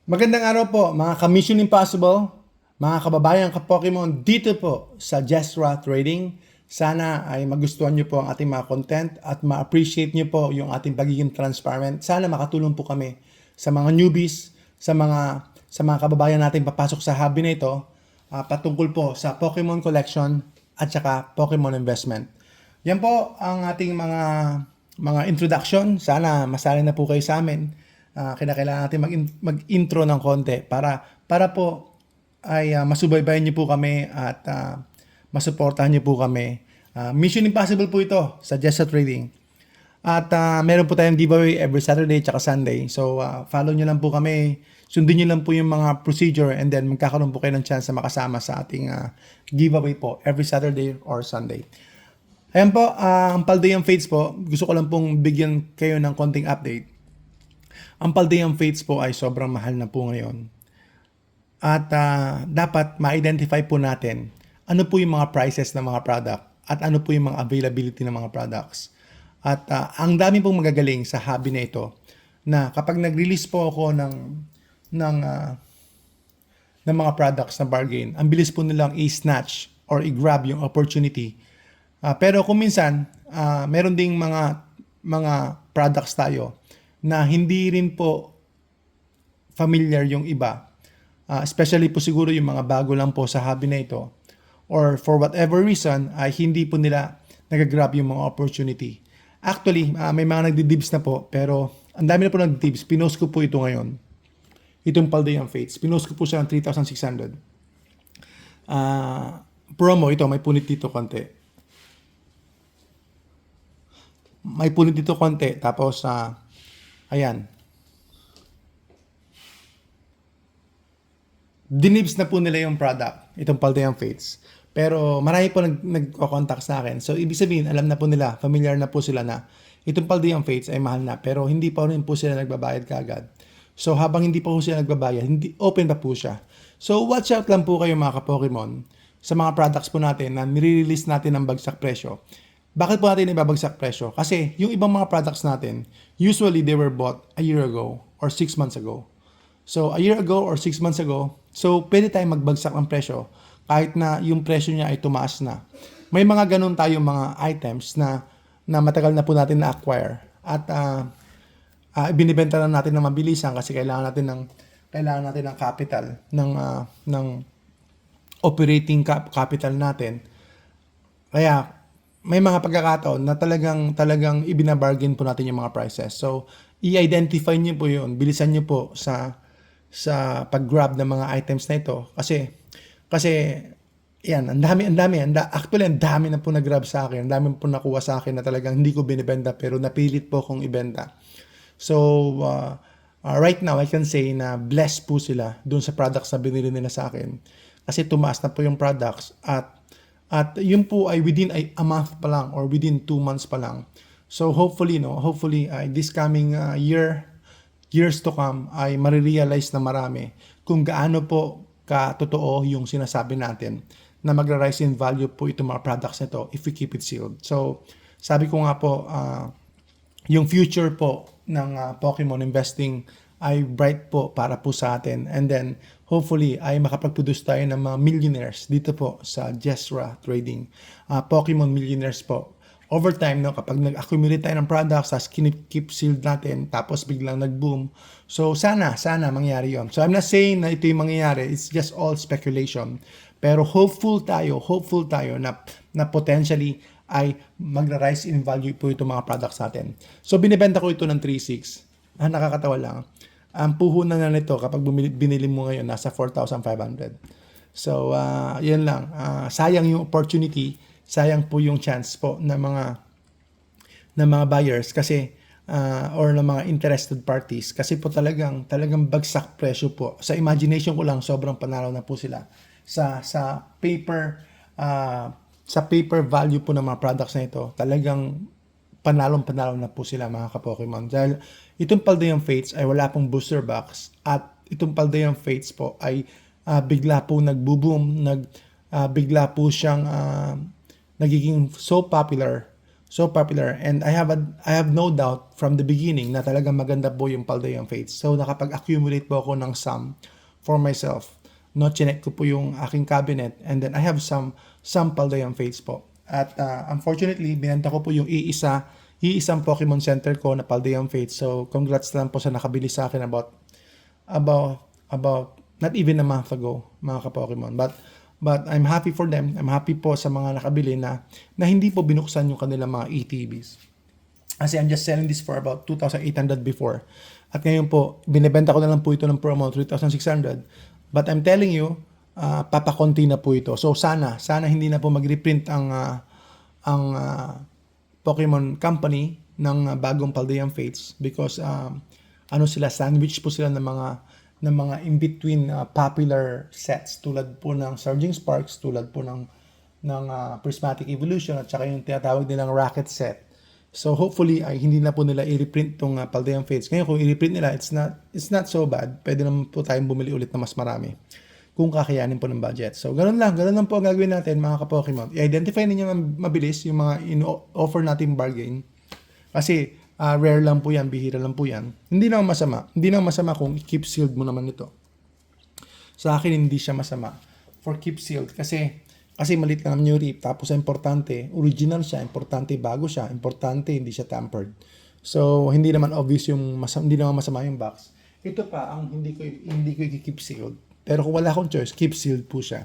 Magandang araw po mga ka-Mission Impossible, mga kababayan ka-Pokemon dito po sa Jesra Trading. Sana ay magustuhan nyo po ang ating mga content at ma-appreciate nyo po yung ating pagiging transparent. Sana makatulong po kami sa mga newbies, sa mga kababayan natin papasok sa hobby na ito patungkol po sa Pokemon Collection at saka Pokemon Investment. Yan po ang ating mga introduction. Sana masali na po kayo sa amin. Kailangan natin mag-intro ng konti para po ay masubaybayan niyo po kami at masuportahan niyo po kami. Mission Impossible po ito sa Jessa Trading. At meron po tayong giveaway every Saturday at Sunday. So follow niyo lang po kami. Sundin niyo lang po yung mga procedure and then magkakaroon po kayo ng chance na makasama sa ating giveaway po every Saturday or Sunday. Ayan po, ang Paldean Fates po, gusto ko lang pong bigyan kayo ng konting update. Ang Paldean Fates po ay sobrang mahal na po ngayon. At dapat ma-identify po natin ano po yung mga prices ng mga product at ano po yung mga availability ng mga products. At ang dami pong magagaling sa hobby na ito na kapag nag-release po ako ng mga products na bargain, ang bilis po nilang i-snatch or i-grab yung opportunity. Pero kung minsan, meron ding mga products tayo na hindi rin po familiar yung iba. Especially po siguro yung mga bago lang po sa hobby na ito. Or for whatever reason, ay hindi po nila nag-grab yung mga opportunity. Actually, may mga nagdi-dibs na po, pero ang dami na po nagdi-dibs. Pinost ko po ito ngayon. Itong Paldean Fates. Pinost ko po siya ng 3,600. Promo ito, may punit dito konti. Tapos ayan. Dinibs na po nila yung product, itong Paldean Fates. Pero marami po nagko-contact sa akin. So, ibig sabihin, alam na po nila, familiar na po sila na itong Paldean Fates ay mahal na. Pero hindi pa rin po sila nagbabayad kaagad. So, habang hindi pa po sila nagbabayad, hindi open pa po siya. So, watch out lang po kayo mga ka-Pokemon sa mga products po natin na nire-release natin ng bagsak presyo. Bakit po natin ibabagsak presyo? Kasi yung ibang mga products natin, usually they were bought a year ago or 6 months ago. So, a year ago or 6 months ago, so pwede tayong magbagsak ng presyo kahit na yung presyo niya ay tumaas na. May mga ganun tayong mga items na matagal na po natin na-acquire at binibenta na natin ng mabilisan kasi kailangan natin ng capital, ng operating capital natin. Kaya may mga pagkakataon na talagang ibinabargain po natin yung mga prices. So, i-identify niyo po yun. Bilisan niyo po sa pag-grab ng mga items na ito. Kasi yan, ang dami. Actually, ang dami na po nag-grab sa akin. Ang dami po nakuha sa akin na talagang hindi ko binibenta pero napilit po kong ibenta. So, right now, I can say na blessed po sila dun sa products na binili nila sa akin. Kasi tumaas na po yung products at yun po ay within a month pa lang or within 2 months pa lang. So hopefully this coming years to come ay marirealize na marami kung gaano po katotoo yung sinasabi natin na magra-rise in value po itong mga products nito if we keep it sealed. So sabi ko nga po, yung future po ng Pokemon investing ay bright po para po sa atin. And then, hopefully, ay makapag-produce tayo ng mga millionaires dito po sa Jesra Trading. Pokemon millionaires po. Over time, no, kapag nag-accumulate tayo ng products, tapos keep sealed natin, tapos biglang nag-boom. So, sana mangyari yon. So, I'm not saying na ito yung mangyayari. It's just all speculation. Pero hopeful tayo na potentially ay magra-rise in value po itong mga products natin. So, binibenta ko ito ng 3.6. Nakakatawa lang. Ang puhunan na nito kapag binili mo ngayon nasa 4,500. So, yan lang. Sayang yung opportunity, sayang po yung chance po ng mga buyers kasi or ng mga interested parties kasi po talagang bagsak presyo po. Sa imagination ko lang sobrang panalo na po sila sa paper value po ng mga products na ito. Talagang panalo na po sila mga ka-Pokemon. Dahil itong Paldean Fates ay wala pong booster box at itong Paldean Fates po ay bigla po nagbo-boom, bigla po siyang nagiging so popular So popular, and I have no doubt from the beginning na talagang maganda po yung Paldean Fates. So nakapag-accumulate po ako ng sum for myself. No, chinek ko po yung aking cabinet, and then I have some Paldean Fates po. At unfortunately, binenta ko po yung iisang Pokemon Center ko na Paldean Fates. So congrats lang po sa nakabili sa akin about not even a month ago, mga ka-Pokemon. But I'm happy for them. I'm happy po sa mga nakabili na hindi po binuksan yung kanilang mga ETBs. Kasi I'm just selling this for about 2,800 before. At ngayon po, binibenta ko na lang po ito ng promo 3,600. But I'm telling you, papakonti na po ito. So sana hindi na po mag-reprint ang Pokemon Company ng bagong Paldean Fates, because sandwich po sila ng mga in-between popular sets, tulad po ng Surging Sparks, tulad po ng Prismatic Evolution, at saka yung tinatawag nilang Rocket set. So hopefully ay hindi na po nila i-reprint tong Paldean Fates. Ngayon kung i-reprint nila, it's not so bad. Pwede naman po tayong bumili ulit na mas marami kung kakayanin po ng budget. So ganun lang po ang gagawin natin, mga ka-Pokemon. I-identify ninyo mabilis yung mga offer nating bargain. Kasi rare lang po yan, bihira lang po yan. Hindi naman masama kung keep sealed mo naman ito. Sa akin hindi siya masama for keep sealed, kasi maliit lang yung rip, tapos importante, original siya, importante bago siya, importante hindi siya tampered. So hindi naman obvious hindi naman masama yung box. Ito pa ang hindi ko i-keep sealed. Pero kung wala akong choice, keep sealed po siya.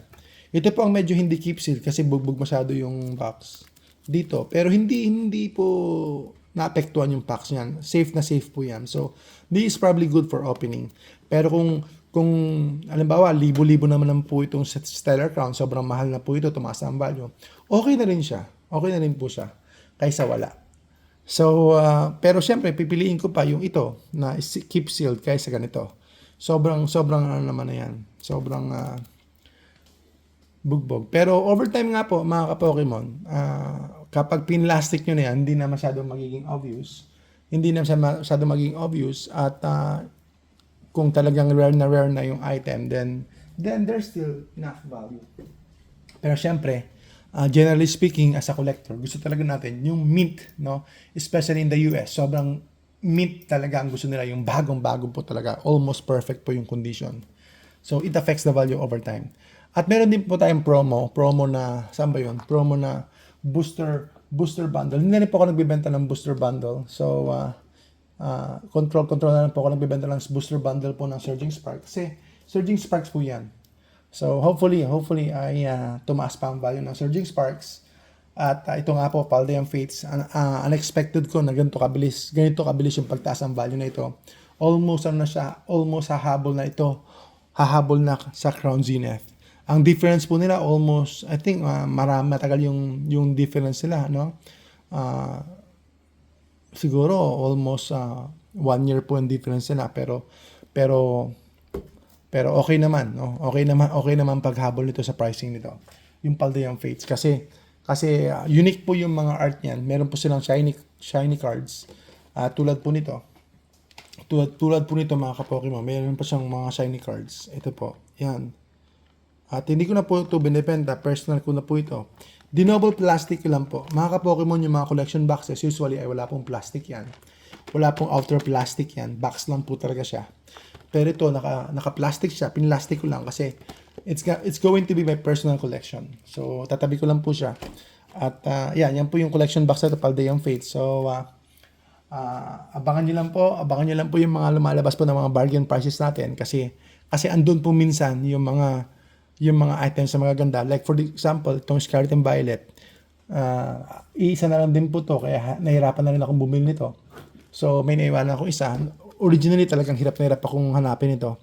Ito po ang medyo hindi keep sealed kasi bugbog masyado yung box dito. Pero hindi po naapektuhan yung packs niyan. Safe na safe po yan. So, this is probably good for opening. Pero kung halimbawa, libo-libo naman po itong Stellar Crown, sobrang mahal na po ito, tumaas na ang value, okay na rin siya. Okay na rin po siya kaysa wala. So, pero syempre, pipiliin ko pa yung ito na keep sealed kaysa ganito. Sobrang naman na yan. Sobrang bugbog. Pero overtime nga po, mga ka-Pokemon, kapag pinlastic nyo na yan, hindi na masyadong magiging obvious. At kung talagang rare na yung item, then there's still enough value. Pero syempre, generally speaking, as a collector, gusto talaga natin yung mint, no? Especially in the US, sobrang mint talaga ang gusto nila, yung bagong-bago po talaga, almost perfect po yung condition. So it affects the value over time. At meron din po tayong promo na, saan ba yun? Promo na booster bundle. Hindi na rin po ako nagbibenta ng booster bundle. So, control na lang po ako nagbibenta ng booster bundle po ng Surging Sparks. Kasi, Surging Sparks po yan. So, hopefully ay tumaas pa ang value ng Surging Sparks. At ito nga po, Paldean Fates. Unexpected ko na ganito kabilis yung pagtaas ng value na ito. Almost hahabol na sa Crown Zenith. Ang difference po nila almost, I think matagal yung difference nila, no? Siguro almost 1 year po yung difference nila, pero okay naman, no? Okay naman paghabol nito sa pricing nito. Yung Paldean Fates kasi unique po yung mga art niyan. Meron po silang shiny cards. Tulad po nito. Tulad po nito, mga ka-Pokemon, meron pa siyang mga shiny cards. Ito po. Yan. At hindi ko na po ito binibenta, personal ko na po ito. Dinoble plastic lang po. Mga ka-Pokemon, yung mga collection boxes, usually ay wala pong plastic yan. Wala pong outer plastic yan. Box lang po talaga siya. Pero ito, naka-plastic siya. Pinlastic ko lang kasi it's going to be my personal collection. So, tatabi ko lang po siya. At yan po yung collection box na Paldean Fates. So, abangan nyo lang po yung mga lumalabas po ng mga bargain prices natin kasi andun po minsan yung mga items sa mga ganda. Like for example, itong Scarlet and Violet. Isa na lang din po to, kaya nahirapan na rin akong bumili nito. So may naiwanan akong isa. Originally talagang hirap akong hanapin ito.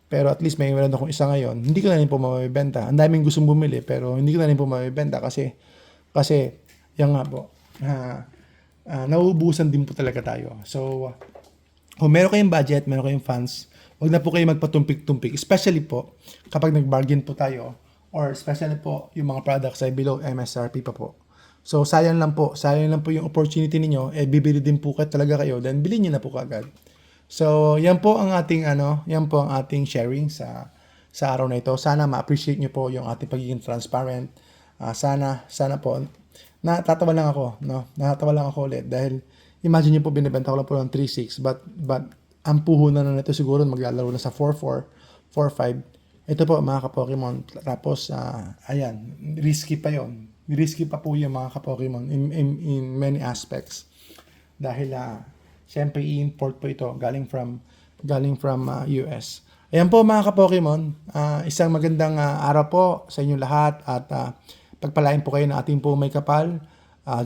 Pero at least may meron akong isa ngayon. Hindi ko na rin po mabibenta. Ang daming gustong bumili pero hindi ko na rin po mabibenta kasi yan nga po. Nauubusan din po talaga tayo. So kung meron kayong budget, meron kayong funds, huwag na po kayo magpatumpik-tumpik. Especially po, kapag nag-bargain po tayo, or especially po, yung mga products ay below MSRP pa po. So, sayang lang po yung opportunity niyo, bibili din po talaga kayo, then bilhin niyo na po kaagad. So, yan po ang ating sharing sa araw na ito. Sana ma-appreciate niyo po yung ating pagiging transparent. Sana po, natatawa lang ako, no? Natatawa lang ako ulit dahil imagine niyo po binebenta ko lang po ng 3.6 but ang puhunan na nito siguro maglalaro na sa 4.4, 4.5. Ito po mga ka-Pokemon. Tapos ayan, risky pa 'yon. Risky pa po 'yung mga ka-Pokemon in many aspects. Dahil syempre i-import po ito galing from US. Ayan po mga ka-Pokemon, isang magandang araw po sa inyong lahat at pagpalain po kayo ng ating po may kapal.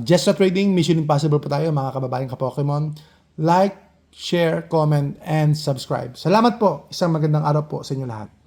Just sa trading, Mission Impossible po tayo mga kababaeng ka-Pokemon. Like, share, comment, and subscribe. Salamat po. Isang magandang araw po sa inyong lahat.